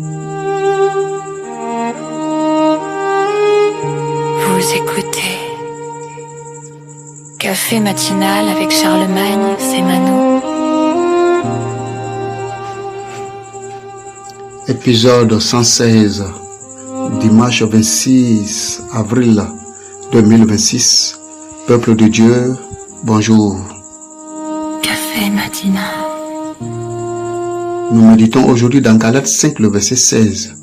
Vous écoutez Café matinal avec Charlemagne, c'est Mano. Épisode 116, dimanche 26 avril 2026. Peuple de Dieu, bonjour. Café matinal. Nous méditons aujourd'hui dans Galates 5, le verset 16.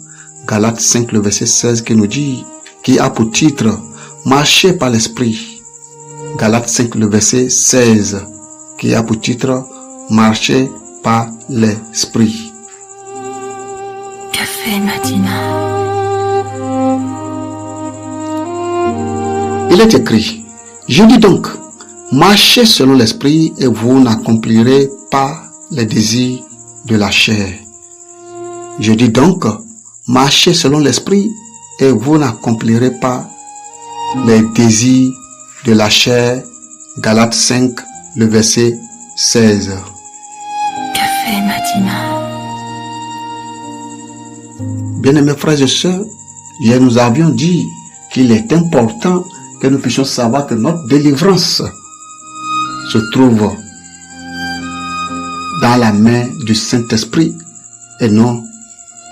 Galates 5, le verset 16 qui nous dit, qui a pour titre, marchez par l'esprit. Galates 5, le verset 16, qui a pour titre, marchez par l'esprit. Café matinal. Il est écrit, je dis donc, marchez selon l'esprit et vous n'accomplirez pas les désirs de la chair. Je dis donc, marchez selon l'esprit et vous n'accomplirez pas les désirs de la chair. Galates 5, le verset 16. Café matinal. Bien-aimés frères et sœurs, hier nous avions dit qu'il est important que nous puissions savoir que notre délivrance se trouve dans la main du Saint-Esprit et non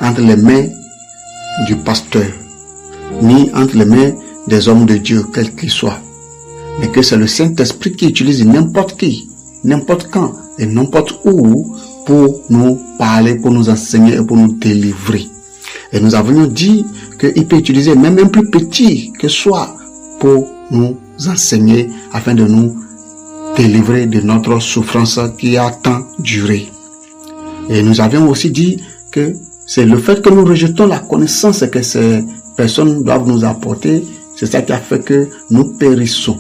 entre les mains du pasteur, ni entre les mains des hommes de Dieu, quels qu'ils soient. Mais que c'est le Saint-Esprit qui utilise n'importe qui, n'importe quand et n'importe où pour nous parler, pour nous enseigner et pour nous délivrer. Et nous avons dit qu'il peut utiliser même un plus petit que soit pour nous enseigner afin de nous délivrer de notre souffrance qui a tant duré. Et nous avions aussi dit que c'est le fait que nous rejetons la connaissance que ces personnes doivent nous apporter, c'est ça qui a fait que nous périssons.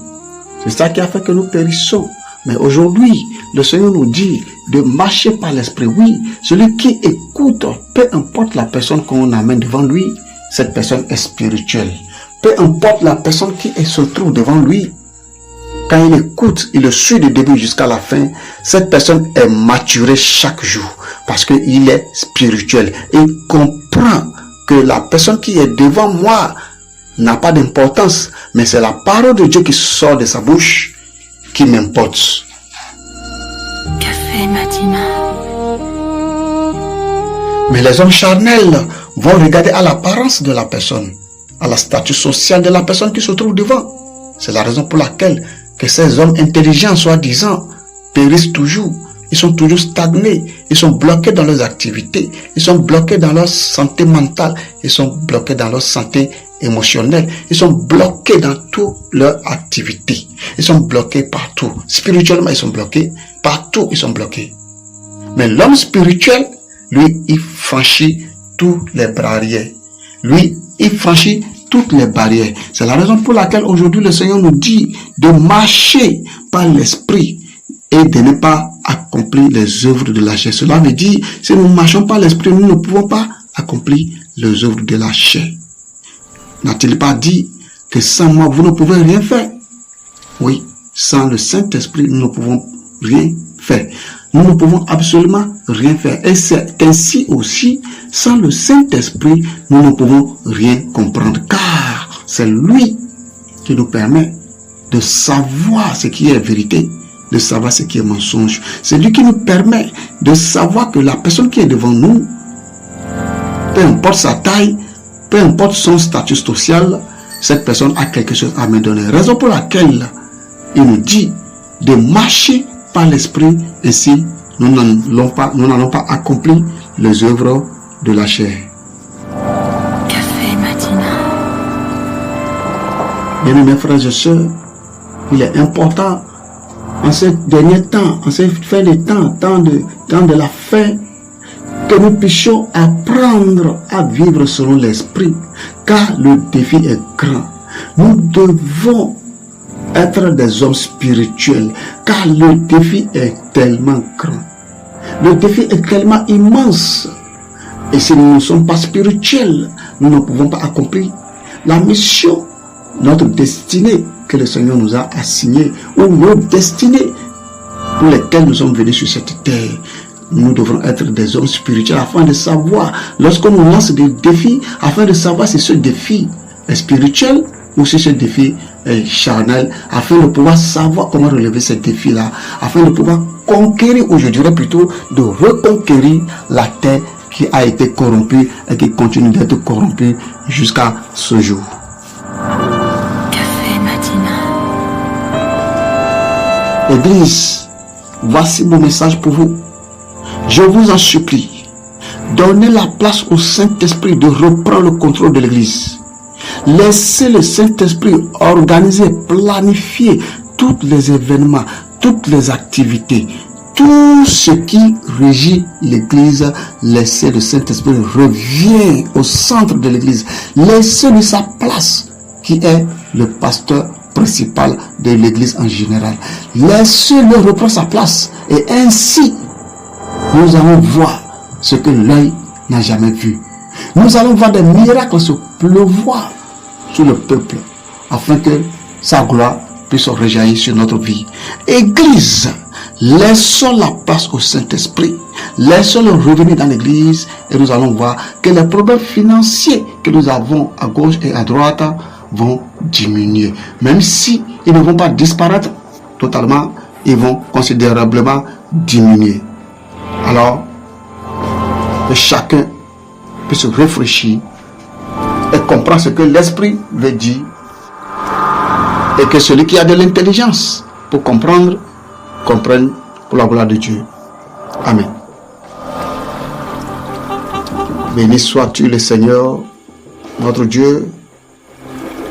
C'est ça qui a fait que nous périssons. Mais aujourd'hui, le Seigneur nous dit de marcher par l'esprit. Oui, celui qui écoute, peu importe la personne qu'on amène devant lui, cette personne est spirituelle. Peu importe la personne qui se trouve devant lui, quand il écoute, il le suit du début jusqu'à la fin, cette personne est maturée chaque jour parce qu'il est spirituel. Il comprend que la personne qui est devant moi n'a pas d'importance, mais c'est la parole de Dieu qui sort de sa bouche qui m'importe. Café matinal. Mais les hommes charnels vont regarder à l'apparence de la personne, à la statut social de la personne qui se trouve devant. C'est la raison pour laquelle que ces hommes intelligents, soi-disant, périssent toujours. Ils sont toujours stagnés. Ils sont bloqués dans leurs activités. Ils sont bloqués dans leur santé mentale. Ils sont bloqués dans leur santé émotionnelle. Ils sont bloqués dans toutes leurs activités. Ils sont bloqués partout. Spirituellement, ils sont bloqués. Partout, ils sont bloqués. Mais l'homme spirituel, lui, il franchit toutes les barrières. Lui, il franchit toutes les barrières. C'est la raison pour laquelle aujourd'hui le Seigneur nous dit de marcher par l'esprit et de ne pas accomplir les œuvres de la chair. Cela veut dire, si nous ne marchons pas l'esprit, nous ne pouvons pas accomplir les œuvres de la chair. N'a-t-il pas dit que sans moi, vous ne pouvez rien faire? Oui, sans le Saint-Esprit, nous ne pouvons rien faire. Nous ne pouvons absolument rien faire. Et c'est ainsi aussi, sans le Saint-Esprit, nous ne pouvons rien comprendre. Car c'est lui qui nous permet de savoir ce qui est vérité, de savoir ce qui est mensonge. C'est lui qui nous permet de savoir que la personne qui est devant nous, peu importe sa taille, peu importe son statut social, cette personne a quelque chose à me donner. Raison pour laquelle il nous dit de marcher par l'esprit, ainsi nous n'allons pas accomplir les œuvres de la chair. Café matinal. Bien-aimés frères et sœurs, il est important en ces derniers temps, en ces fins de temps de la fin, que nous puissions apprendre à vivre selon l'esprit, car le défi est grand. Nous devons être des hommes spirituels, car le défi est tellement grand. Le défi est tellement immense. Et si nous ne sommes pas spirituels, nous ne pouvons pas accomplir la mission, notre destinée que le Seigneur nous a assignée, ou nos destinées pour lesquelles nous sommes venus sur cette terre. nous devrons être des hommes spirituels afin de savoir, lorsqu'on nous lance des défis, afin de savoir si ce défi est spirituel ou si ce défi est charnel, afin de pouvoir savoir comment relever ces défis-là, afin de pouvoir conquérir, ou je dirais plutôt de reconquérir la terre qui a été corrompue et qui continue d'être corrompue jusqu'à ce jour. Café matinal. Église, voici mon message pour vous. Je vous en supplie, donnez la place au Saint-Esprit de reprendre le contrôle de l'Église. Laissez le Saint-Esprit organiser, planifier tous les événements, toutes les activités, tout ce qui régit l'Église. Laissez le Saint-Esprit revenir au centre de l'Église. Laissez-lui sa place, qui est le pasteur principal de l'Église en général. Laissez-le reprendre sa place, et ainsi nous allons voir ce que l'œil n'a jamais vu. Nous allons voir des miracles se pleuvoir sur le peuple, afin que sa gloire puisse rejaillir sur notre vie. Église, laissons la place au Saint-Esprit, laissons-le revenir dans l'Église, et nous allons voir que les problèmes financiers que nous avons à gauche et à droite vont diminuer. Même si ils ne vont pas disparaître totalement, ils vont considérablement diminuer. Alors, que chacun puisse réfléchir et comprendre ce que l'Esprit veut dire, et que celui qui a de l'intelligence pour comprendre, comprenne pour la gloire de Dieu. Amen. Béni sois-tu le Seigneur, notre Dieu,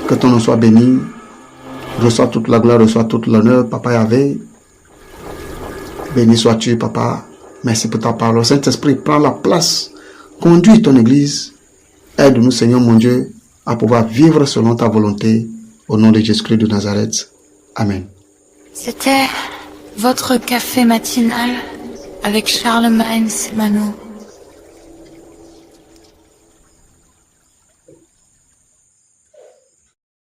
que ton nom soit béni, reçois toute la gloire, reçois toute l'honneur, Papa Yahvé. Béni sois-tu, Papa. Merci pour ta parole. Saint-Esprit, prends la place. Conduis ton Église. Aide-nous, Seigneur mon Dieu, à pouvoir vivre selon ta volonté. Au nom de Jésus-Christ de Nazareth. Amen. C'était votre café matinal avec Charlemagne Semano.